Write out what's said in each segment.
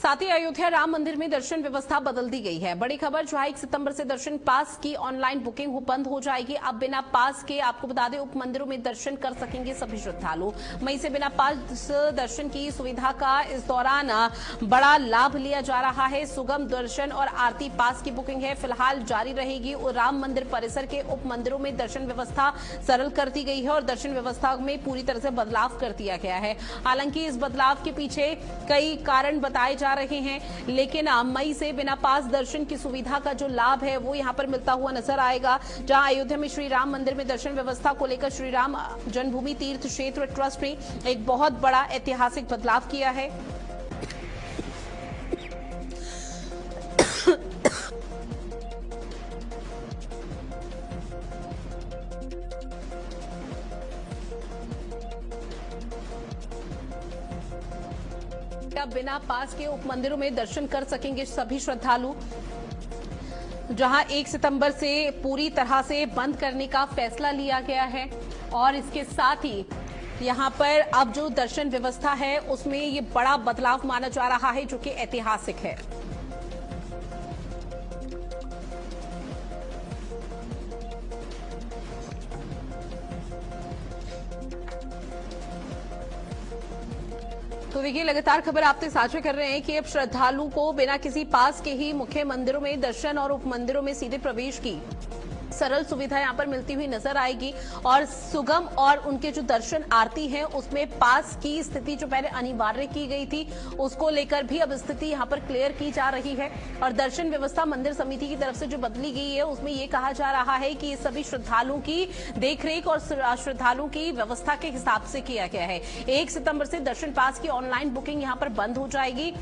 साथ ही अयोध्या राम मंदिर में दर्शन व्यवस्था बदल दी गई है। बड़ी खबर जो है 1 सितंबर से दर्शन पास की ऑनलाइन बुकिंग बंद हो जाएगी। अब बिना पास के आपको बता दें उप मंदिरों में दर्शन कर सकेंगे सभी श्रद्धालु। मई से बिना पास दर्शन की सुविधा का इस दौरान बड़ा लाभ लिया जा रहा है। सुगम दर्शन और आरती पास की बुकिंग है फिलहाल जारी रहेगी। और राम मंदिर परिसर के उप मंदिरों में दर्शन व्यवस्था सरल कर दी गई है और दर्शन व्यवस्था में पूरी तरह से बदलाव कर दिया गया है। हालांकि इस बदलाव के पीछे कई कारण बताए जा रहे हैं, लेकिन मई से बिना पास दर्शन की सुविधा का जो लाभ है वो यहां पर मिलता हुआ नजर आएगा। जहां अयोध्या में श्री राम मंदिर में दर्शन व्यवस्था को लेकर श्री राम जन्मभूमि तीर्थ क्षेत्र ट्रस्ट ने एक बहुत बड़ा ऐतिहासिक बदलाव किया है। अब बिना पास के उप मंदिरों में दर्शन कर सकेंगे सभी श्रद्धालु। जहां 1 सितंबर से पूरी तरह से बंद करने का फैसला लिया गया है और इसके साथ ही यहां पर अब जो दर्शन व्यवस्था है उसमें ये बड़ा बदलाव माना जा रहा है जो कि ऐतिहासिक है। तो देखिए लगातार खबर आपसे साझा कर रहे हैं कि अब श्रद्धालु को बिना किसी पास के ही मुख्य मंदिरों में दर्शन और उप मंदिरों में सीधे प्रवेश की सरल सुविधा यहां पर मिलती हुई नजर आएगी। और सुगम और उनके जो दर्शन आरती है उसमें पास की स्थिति जो पहले अनिवार्य की गई थी उसको लेकर भी अब स्थिति यहां पर क्लियर की जा रही है। और दर्शन व्यवस्था मंदिर समिति की तरफ से जो बदली गई है उसमें यह कहा जा रहा है कि सभी श्रद्धालुओं की देखरेख और श्रद्धालुओं की व्यवस्था के हिसाब से किया गया है। 1 सितंबर से दर्शन पास की ऑनलाइन बुकिंग यहां पर बंद हो जाएगी।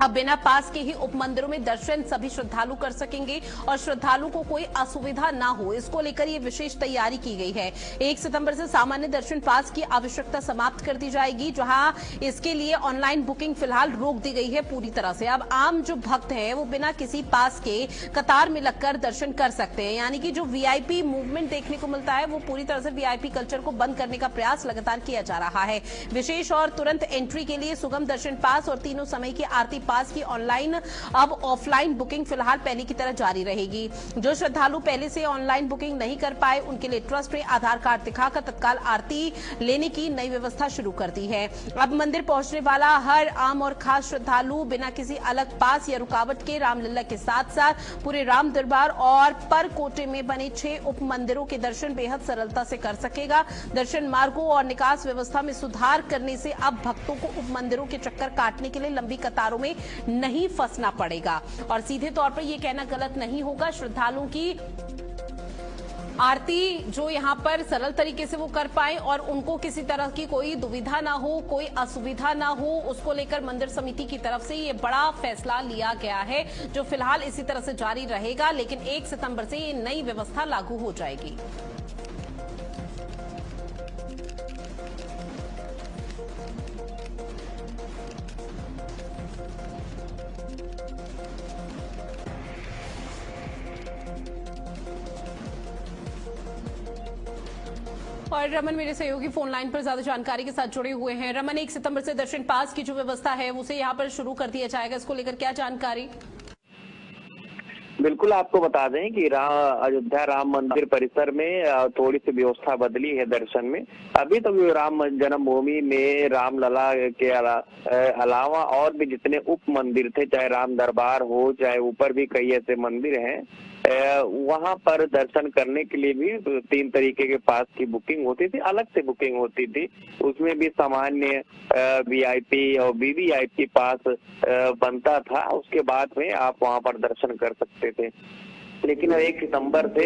अब बिना पास के ही उप मंदिरों में दर्शन सभी श्रद्धालु कर सकेंगे और श्रद्धालु को कोई असुविधा ना हो इसको लेकर ये विशेष तैयारी की गई है। 1 सितंबर से सामान्य दर्शन पास की आवश्यकता समाप्त कर दी जाएगी, जहां इसके लिए ऑनलाइन बुकिंग फिलहाल रोक दी गई है पूरी तरह से। अब आम जो भक्त हैं वो बिना किसी पास के कतार में लगकर दर्शन कर सकते हैं। यानी कि जो वीआईपी मूवमेंट देखने को मिलता है वो पूरी तरह से वीआईपी कल्चर को बंद करने का प्रयास लगातार किया जा रहा है। विशेष और तुरंत एंट्री के लिए सुगम दर्शन पास और तीनों समय की आरती पास की ऑनलाइन अब ऑफलाइन बुकिंग फिलहाल पहले की तरह जारी रहेगी। जो श्रद्धालु पहले से ऑनलाइन बुकिंग नहीं कर पाए उनके लिए ट्रस्ट ने आधार कार्ड दिखाकर तत्काल आरती लेने की नई व्यवस्था शुरू कर दी है। अब मंदिर पहुंचने वाला हर आम और खास श्रद्धालु बिना किसी अलग पास या रुकावट के रामलला के साथ साथ पूरे राम दरबार और पर कोटे में बने 6 उप मंदिरों के दर्शन बेहद सरलता से कर सकेगा। दर्शन मार्गों और निकास व्यवस्था में सुधार करने से अब भक्तों को उप मंदिरों के चक्कर काटने के लिए लंबी कतारों में नहीं फंसना पड़ेगा। और सीधे तौर पर यह कहना गलत नहीं होगा, श्रद्धालुओं की आरती जो यहां पर सरल तरीके से वो कर पाए और उनको किसी तरह की कोई दुविधा ना हो, कोई असुविधा ना हो, उसको लेकर मंदिर समिति की तरफ से ये बड़ा फैसला लिया गया है जो फिलहाल इसी तरह से जारी रहेगा। लेकिन 1 सितंबर से ये नई व्यवस्था लागू हो जाएगी। और रमन मेरे सहयोगी फोन लाइन पर ज्यादा जानकारी के साथ जुड़े हुए हैं। रमन, 1 सितंबर से दर्शन पास की जो व्यवस्था है उसे यहाँ पर शुरू कर दिया जाएगा, इसको लेकर क्या जानकारी? बिल्कुल, आपको बता दें कि अयोध्या राम मंदिर परिसर में थोड़ी सी व्यवस्था बदली है दर्शन में। अभी तो राम जन्मभूमि में रामलला के अलावा और भी जितने उप मंदिर थे, चाहे राम दरबार हो चाहे ऊपर भी कई ऐसे मंदिर हैं, वहां पर दर्शन करने के लिए भी 3 तरीके के पास की बुकिंग होती थी, अलग से बुकिंग होती थी। उसमें भी सामान्य वीआईपी और वीवीआईपी पास बनता था, उसके बाद में आप वहां पर दर्शन कर सकते थे। लेकिन 1 सितंबर से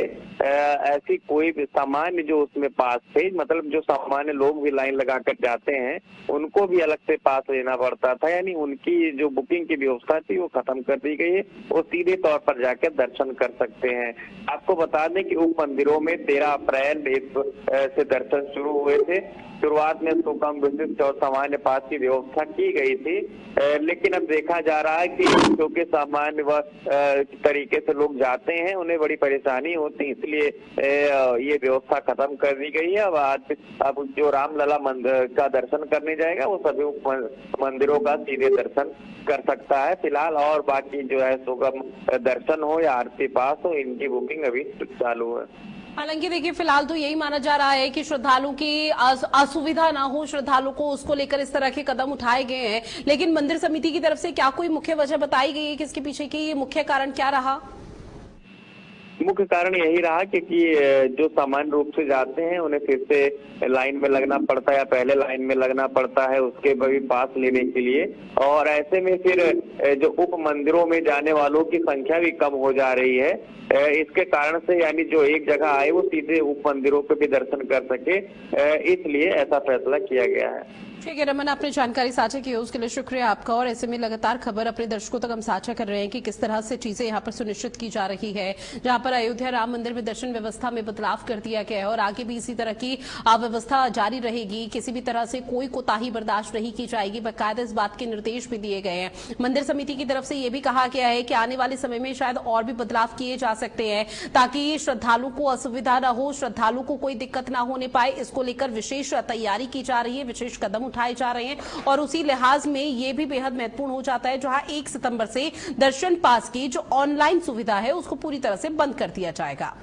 ऐसी कोई भी सामान्य जो उसमें पास थे, मतलब जो सामान्य लोग भी लाइन लगा कर जाते हैं उनको भी अलग से पास लेना पड़ता था, यानी उनकी जो बुकिंग की व्यवस्था थी वो खत्म कर दी गई है। वो सीधे तौर पर जाकर दर्शन कर सकते हैं। आपको बता दें कि उप मंदिरों में 13 अप्रैल से दर्शन शुरू हुए थे। शुरुआत में सुगम विशिष्ट और सामान्य पास की व्यवस्था की गई थी, लेकिन अब देखा जा रहा है कि क्योंकि सामान्य तरीके से लोग जाते हैं उन्हें बड़ी परेशानी होती, इसलिए ये व्यवस्था खत्म कर दी गई है। अब जो रामलला मंदिर का दर्शन करने जाएगा वो सभी मंदिरों का सीधे दर्शन कर सकता है फिलहाल। और बाकी जो है सुगम दर्शन हो या आरती पास हो, इनकी बुकिंग अभी चालू है। हालांकि देखिए फिलहाल तो यही माना जा रहा है कि श्रद्धालुओं की असुविधा ना हो, श्रद्धालु को उसको लेकर इस तरह के कदम उठाए गए हैं। लेकिन मंदिर समिति की तरफ से क्या कोई मुख्य वजह बताई गई है कि इसके पीछे की मुख्य कारण क्या रहा? मुख्य कारण यही रहा क्योंकि जो सामान्य रूप से जाते हैं उन्हें फिर से लाइन में लगना पड़ता है या पहले लाइन में लगना पड़ता है उसके भी पास लेने के लिए, और ऐसे में फिर जो उप मंदिरों में जाने वालों की संख्या भी कम हो जा रही है। इसके कारण से यानी जो एक जगह आए वो सीधे उप मंदिरों पे भी दर्शन कर सके, इसलिए ऐसा फैसला किया गया है। ठीक है रमन, आपने जानकारी साझा की है उसके लिए शुक्रिया आपका। और ऐसे में लगातार खबर अपने दर्शकों तक हम साझा कर रहे हैं कि किस तरह से चीजें यहाँ पर सुनिश्चित की जा रही है, जहां पर अयोध्या राम मंदिर में दर्शन व्यवस्था में बदलाव कर दिया गया है और आगे भी इसी तरह की व्यवस्था जारी रहेगी। किसी भी तरह से कोई कोताही बर्दाश्त नहीं की जाएगी, बाकायदा इस बात के निर्देश भी दिए गए हैं। मंदिर समिति की तरफ से यह भी कहा गया है कि आने वाले समय में शायद और भी बदलाव किए जा सकते हैं ताकि श्रद्धालु को असुविधा न हो, श्रद्धालु को कोई दिक्कत न होने पाए। इसको लेकर विशेष तैयारी की जा रही है, विशेष कदम उठाए जा रहे हैं और उसी लिहाज में यह भी बेहद महत्वपूर्ण हो जाता है जहां 1 सितंबर से दर्शन पास की जो ऑनलाइन सुविधा है उसको पूरी तरह से बंद कर दिया जाएगा।